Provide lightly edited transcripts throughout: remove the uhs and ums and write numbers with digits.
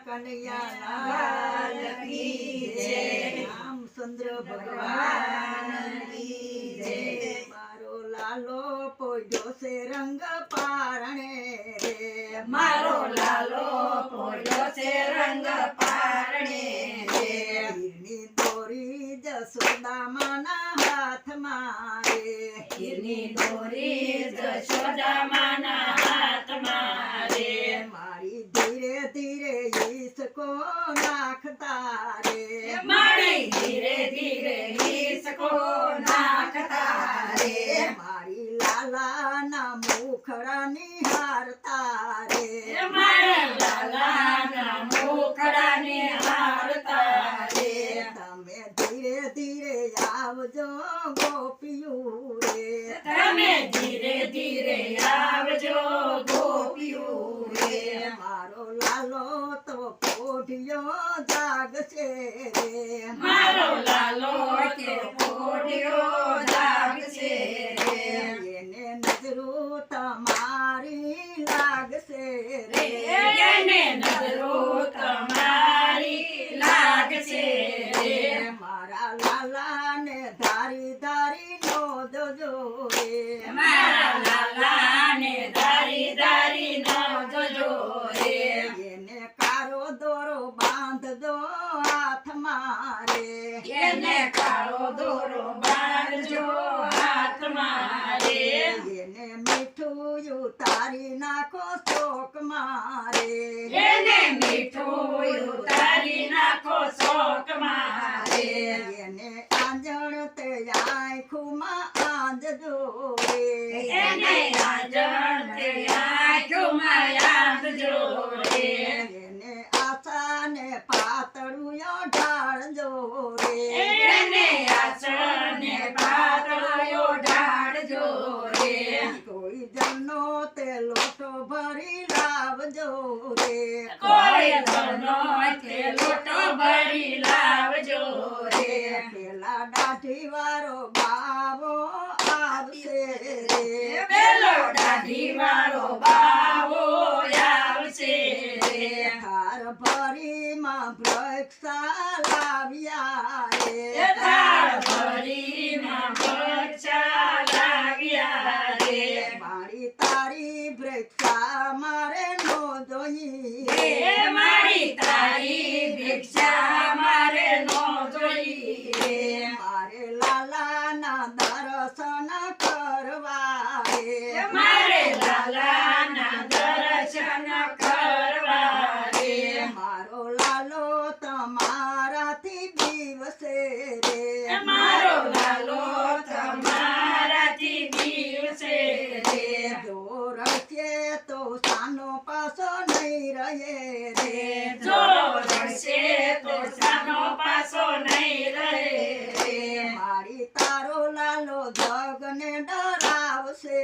કનૈયા લાલ કી જય, રામચંદ્ર ભગવાન કી જય। મારો લાલો પોડ્યો છે રંગ પારણે રે, મારો લાલો પોડ્યો છે રંગ પારણે રે, હીરની દોરી જશોદામાના હાથમાં રે, હીરની દોરી જશોદામાના હાથમાં રે, મારી ધીરે ધીરે ઈસકો નાખતા રે, મારી ધીરે ધીરે હિસકો નાખતા રે, મારી લાલાના મુખડાની હારતા રે, મારા લાલાના મુખડાને હારતા રે, તમે ધીરે ધીરે આવજો ગોપિયું રે, તમે ધીરે ધીરે આવજો ગોપિયું રે, મારો લાલો તો પોઢિયો જાગશે રે, મારો લાલો તે પોઢિયો જાગશે રે, એને નજરો તમારી લાગશે રે, એને નજરો તમારી લાગશે રે, મારા લાલાને ધારી ધારી નો જોજો રે, મારા લાલાને ધારી ધારી નો જોજો રે, એને કારો દોરો બાંધજો હાથમાં રે, એને કાળો દોરો બાંધજો હાથમાં રે, એને મીઠું ઉતારી નાખો શોકમાં રે, એને મીઠું ઉતારી નાખો શોકમાં રે, એને આંજણ તે આંખુમાં આંજજો રે, એને આંજણ તે આંખોમાં આંધજો રે, એને આશાને પાતળું ઢાળજો રે, એને આસને પાતળો ઢાળજો રે, કોઈ જણનો તે લોટો ભરી લાવજો રે, કોઈ ઘરનો તે લોટો ભરી લાવજો રે, પેલા દાઢી વાળો બાવો આવશે રે, પેલો દાઢી વાળો બાવો આવશે રે, થાર ભરીમાં વૃક્ષા લાવ્યા રે, થાળ ભરીમાં વૃક્ષા લાવ્યા રે, મારી તારી વૃક્ષા મારે નો જોઈ હે મારી તારી ભિક્ષા મારે નો જોઈ રે, મારે લાલાના દર્શન કરવા રે, મારે લાલાના દર્શન કરવા રે, મારો લાલો તમારાથી બીવશે રે, મારો લાલો તમારાથી બીવશે રે, જો રસ્તે તો સાનો પાસો નહીં રહે રે, જો રડશે તો સાનો પાસો નહીં રહે રે, મારી તારો લાલો જગને ડરાવશે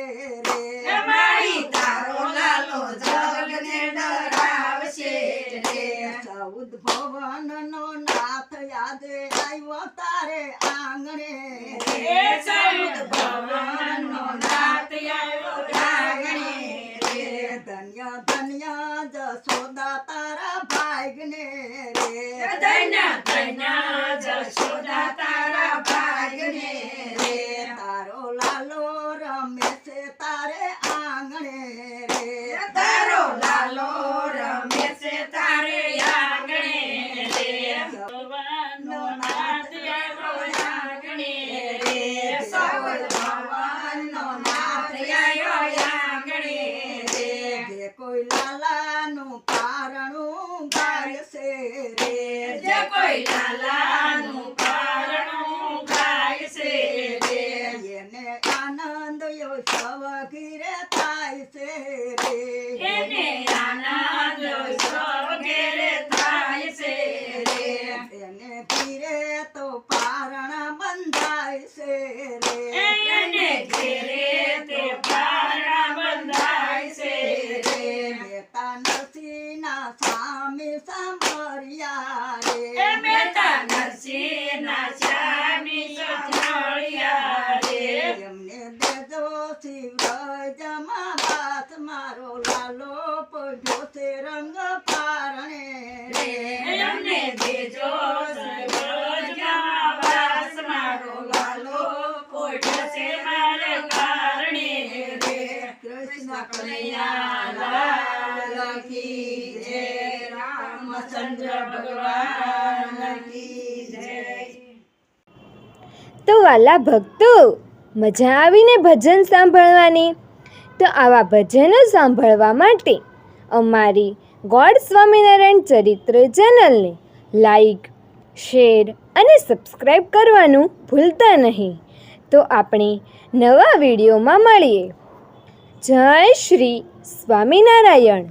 રે, મારી તારો લાલો જગને ડરાવશે રે, ચૌદ ભવનનો નાથ યાદે આવ્યો તારે આંગણે હે ચૌદ ભવનનો નાથ આવ્યો આંગણે રે, ધન્ય ધન્ય જશોદા તારા ભાગ્યને રે, ધન્ય ધન્ય જશોદા તારા ભાગ્યને રે, તારો લાલો રમે છે તારે આંગણે રે, તારો લાલો રમે છે તારે આંગણે રે, ભવનનો નાથ આવ્યો આંગણે રે, સૌદ ભવનનો નાથ આવ્યો આંગણે રે, જે કોઈ લાલાનું પારણું ગાયશે રે, જે કોઈ લાલાનું પારણું ગાય છે રે, એને આનંદ યો સવ ઘીરે થાય છે રે, એને આનંદ સૌઘેરે થાય છે રે, એને ઘીરે તો પારણા બંધાય છે રે, એને ઘેરે તે પારણા બંધાય છે રે, મેતા નરસિંહના સ્વામી સાંભળ્યા એ રે, મેતા નરસિંહના સ્વામી સંભળ્યા રે, એમને દેજો શિવરાજમાં વાત મારો લાલો પોઢ્યો છે રંગ પારણે રે, કૃષ્ણ કનૈયા લાલ કી જય, રામચંદ્ર ભગવાન કી જય. તો વાલા ભક્તો, મજા આવીને ભજન સાંભળવાની? તો આવા ભજનો સાંભળવા માટે અમારી ગોડ સ્વામિનારાયણ ચરિત્ર ચેનલને લાઈક, શેર અને સબસ્ક્રાઈબ કરવાનું ભૂલતા નહીં. તો આપણે નવા વિડીયોમાં મળીએ. જય શ્રી સ્વામિનારાયણ.